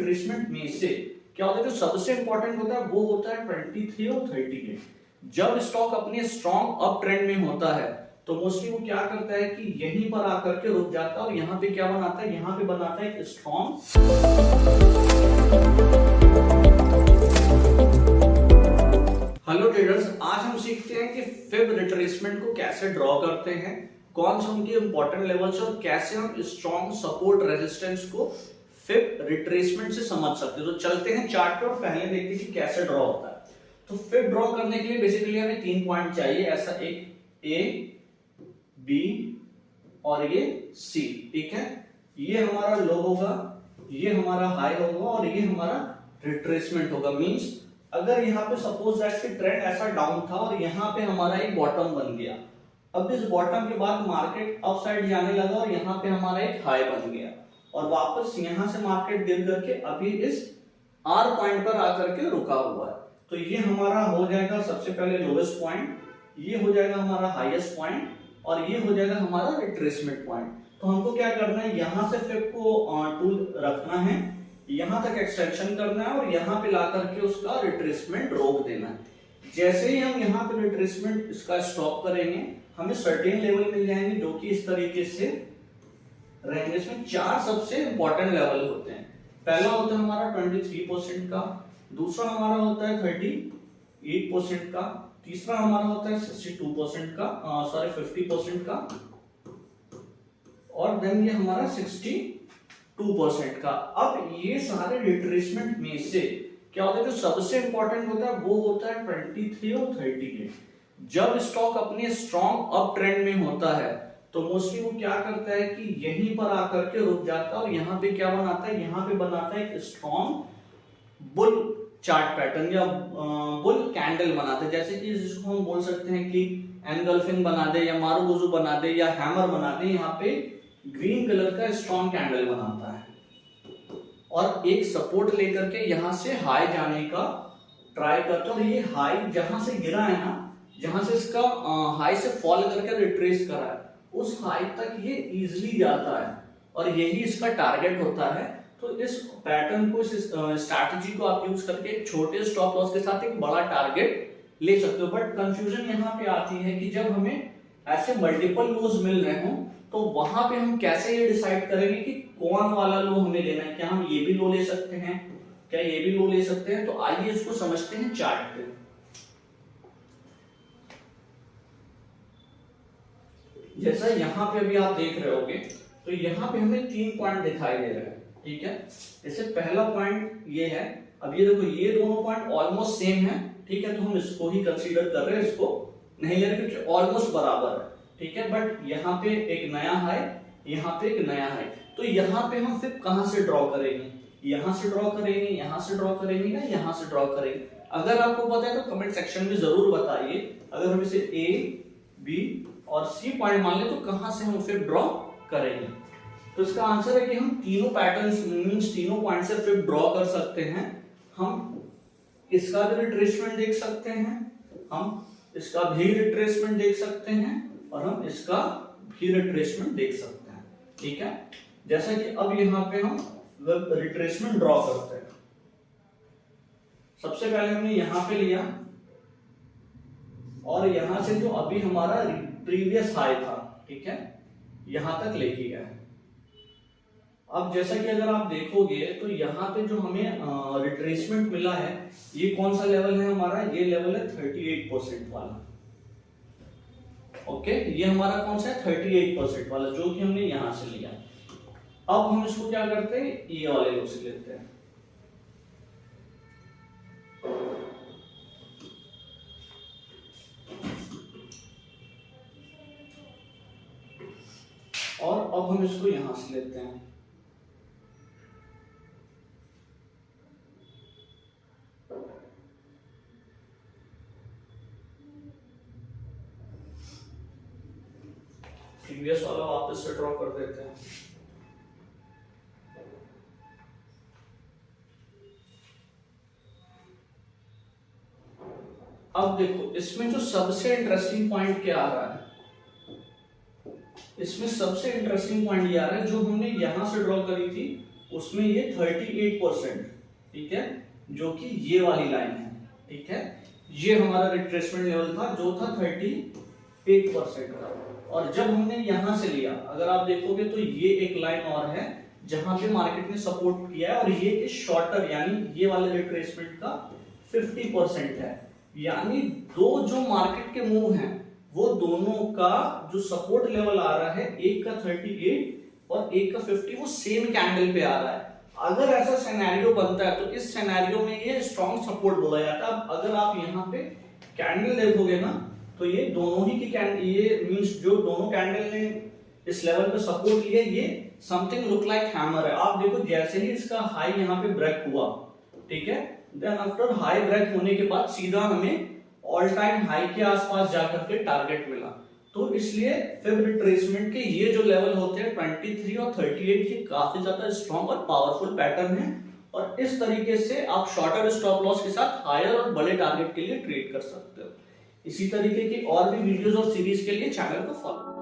Retracement में से क्या होता है, जो सबसे इंपॉर्टेंट होता है वो होता है 23 और 38। जब स्टॉक अपने स्ट्रॉन्ग अप ट्रेंड में होता है तो मोस्टली वो क्या करता है कि यहीं पर आकर के रुक जाता है और यहाँ पे क्या बनाता है, यहाँ पे बनाता है एक स्ट्रॉन्ग। हेलो ट्रेडर्स, आज हम सीखते हैं कि फिब रिट्रेसमेंट को कैसे ड्रॉ करते हैं, कौन से उनके इंपॉर्टेंट लेवल्स और कैसे हम स्ट्रॉन्ग सपोर्ट रेजिस्टेंस को फिब रिट्रेसमेंट से समझ सकते हैं। तो चलते हैं चार्ट पे और पहले देखते हैं कि कैसे ड्रॉ होता है। तो फिब ड्रॉ करने के लिए बेसिकली हमें 3 पॉइंट चाहिए, ऐसा एक ए, बी और ये सी। ठीक है, ये हमारा लो होगा, ये हमारा हाई होगा और ये हमारा रिट्रेसमेंट होगा। मींस अगर यहाँ पे सपोज दैट कि ट्रेंड ऐसा डाउन था और यहाँ पे हमारा एक बॉटम बन गया, अब इस बॉटम के बाद मार्केट अप साइड जाने लगा और यहाँ पे हमारा एक हाई बन गया और वापस यहाँ से मार्केट गिर करके अभी इस आर पॉइंट पर आकर के रुका हुआ है। तो ये हमारा हो जाएगा सबसे पहले लोवेस्ट पॉइंट, ये हो जाएगा हमारा हाईएस्ट पॉइंट और ये हो जाएगा हमारा रिट्रेसमेंट पॉइंट। तो हमको क्या करना है, यहाँ से फिब को टूल रखना है, यहाँ तक एक्सटेंशन करना है और यहाँ पे ला करके उसका रिट्रेसमेंट रोक देना है। जैसे ही हम यहाँ पे रिट्रेसमेंट इसका स्टॉप करेंगे हमें सर्टेन लेवल मिल जाएंगे जो कि इस तरीके से रहेंगे। इसमें 4 सबसे इंपॉर्टेंट लेवल होते हैं। पहला होता है हमारा 23% का, दूसरा हमारा होता है 38% का, तीसरा हमारा होता है 62% का, 50% का, और देन ये हमारा 62% का। अब ये सारे रिट्रेसमेंट में से क्या होता है, जो सबसे इंपॉर्टेंट होता है वो होता है 23 और 38। जब स्टॉक अपने स्ट्रॉन्ग अप ट्रेंड में होता है तो मोस्टली वो क्या करता है कि यहीं पर आकर के रुक जाता है और यहाँ पे क्या बनाता है, यहाँ पे बनाता है एक स्ट्रॉन्ग बुल चार्ट पैटर्न या बुल कैंडल बनाते हैं। जैसे कि जिसको हम बोल सकते हैं कि एनगल्फिंग बना दे या मारुगुजु बना दे या हैमर बना दे, यहाँ पे ग्रीन कलर का स्ट्रॉन्ग कैंडल बनाता है और एक सपोर्ट लेकर के यहाँ से हाई जाने का ट्राई करता है। और ये हाई जहां से गिरा है ना, जहां से इसका हाई से फॉल करके रिट्रेस करा है, उस हाई तक ये इजीली जाता है और यही इसका टारगेट होता है। तो इस पैटर्न को, इस स्ट्रैटेजी को आप यूज करके एक छोटे स्टॉप लॉस के साथ एक बड़ा टारगेट ले सकते हो। बट कंफ्यूजन यहाँ पे आती है कि जब हमें ऐसे मल्टीपल लोज मिल रहे हो तो वहां पे हम कैसे ये डिसाइड करेंगे कि कौन वाला लो हमें लेना है। क्या हम ये भी लो ले सकते हैं, क्या ये भी लो ले सकते हैं? तो आइए इसको समझते हैं चार्ट पे। जैसा यहाँ पे अभी आप देख रहे होगे तो यहाँ पे हमें 3 पॉइंट दिखाई दे रहे हैं। ठीक है, जैसे पहला पॉइंट ये है, अब ये देखो ये दोनों पॉइंट ऑलमोस्ट सेम है। ठीक है, तो हम इसको ही कंसीडर कर रहे हैं, इसको नहीं ले रहे क्योंकि ऑलमोस्ट बराबर है। ठीक है, बट यहाँ पे एक नया हाई, यहाँ पे एक नया हाई, तो यहाँ पे हम फिर कहां से ड्रॉ करेंगे, यहाँ से ड्रॉ करेंगे, यहाँ से ड्रॉ करेंगे या यहाँ से ड्रॉ करेंगे? अगर आपको पता है तो कमेंट सेक्शन में जरूर बताइए। अगर हम इसे ए, बी और सी पॉइंट मान ले तो कहां से हम फिर ड्रॉ करेंगे? तो इसका आंसर है कि हम तीनों पैटर्न्स मींस तीनों पॉइंट से फिर ड्रॉ कर सकते हैं। हम इसका भी रिट्रेसमेंट देख सकते हैं, हम इसका भी रिट्रेसमेंट देख सकते हैं और हम इसका भी रिट्रेसमेंट देख सकते हैं। ठीक है, जैसा कि अब यहाँ पे हम रिट्रेसमेंट ड्रॉ करते हैं। सबसे पहले हमने यहाँ पे लिया और यहां से जो अभी हमारा प्रीवियस हाई था, ठीक है, यहां तक लेके गया है। अब जैसा कि अगर आप देखोगे तो यहाँ पे जो हमें रिट्रेसमेंट मिला है, ये कौन सा लेवल है हमारा? ये लेवल है 38% वाला। ओके, ये हमारा कौन सा है? 38% वाला, जो कि हमने यहां से लिया। अब हम इसको क्या करते हैं, ये वाले लो से लेते हैं। और अब हम इसको यहां से लेते हैं। प्रीवियस वाला वापस से ड्रॉ कर देते हैं। अब देखो इसमें जो सबसे इंटरेस्टिंग पॉइंट क्या आ रहा है, इसमें सबसे इंटरेस्टिंग पॉइंट ये आ रहा है जो हमने यहां से ड्रॉ करी थी उसमें ये 38%, ठीक है, जो कि ये वाली लाइन है, ठीक है। ये हमारा रिट्रेसमेंट लेवल था जो था 38% का। और जब हमने यहां से लिया, अगर आप देखोगे तो ये एक लाइन और है जहां पे मार्केट ने सपोर्ट किया है, और ये इस शॉर्टर यानी ये वाले रिट्रेसमेंट का 50% है। यानी दो जो मार्केट के मूव हैं वो दोनों का जो सपोर्ट लेवल आ रहा है, एक का 38 और एक का 50, वो सेम कैंडल पे आ रहा है। अगर ऐसा सिनेरियो बनता है तो इस सिनेरियो में ये स्ट्रॉन्ग सपोर्ट बोला जाता है। अब अगर आप यहाँ पे कैंडल देखोगे ना, तो ये दोनों ही की कैंडल, ये मींस जो दोनों कैंडल ने इस लेवल पे सपोर्ट लिया, ये समथिंग लुक लाइक हैमर है। आप देखो जैसे ही इसका हाई यहाँ पे ब्रेक हुआ, ठीक है, देन आफ्टर हाई ब्रेक होने के बाद सीधा हमें ऑल टाइम हाई के आसपास जाकर के टारगेट मिला। तो इसलिए फिब रिट्रेसमेंट के ये जो लेवल होते हैं 23 और 38, ये काफी ज्यादा स्ट्रॉन्ग और पावरफुल पैटर्न है। और इस तरीके से आप शॉर्टर स्टॉप लॉस के साथ हायर और बड़े टारगेट के लिए ट्रेड कर सकते हो। इसी तरीके की और भी वीडियोस और सीरीज के लिए चैनल को फॉलो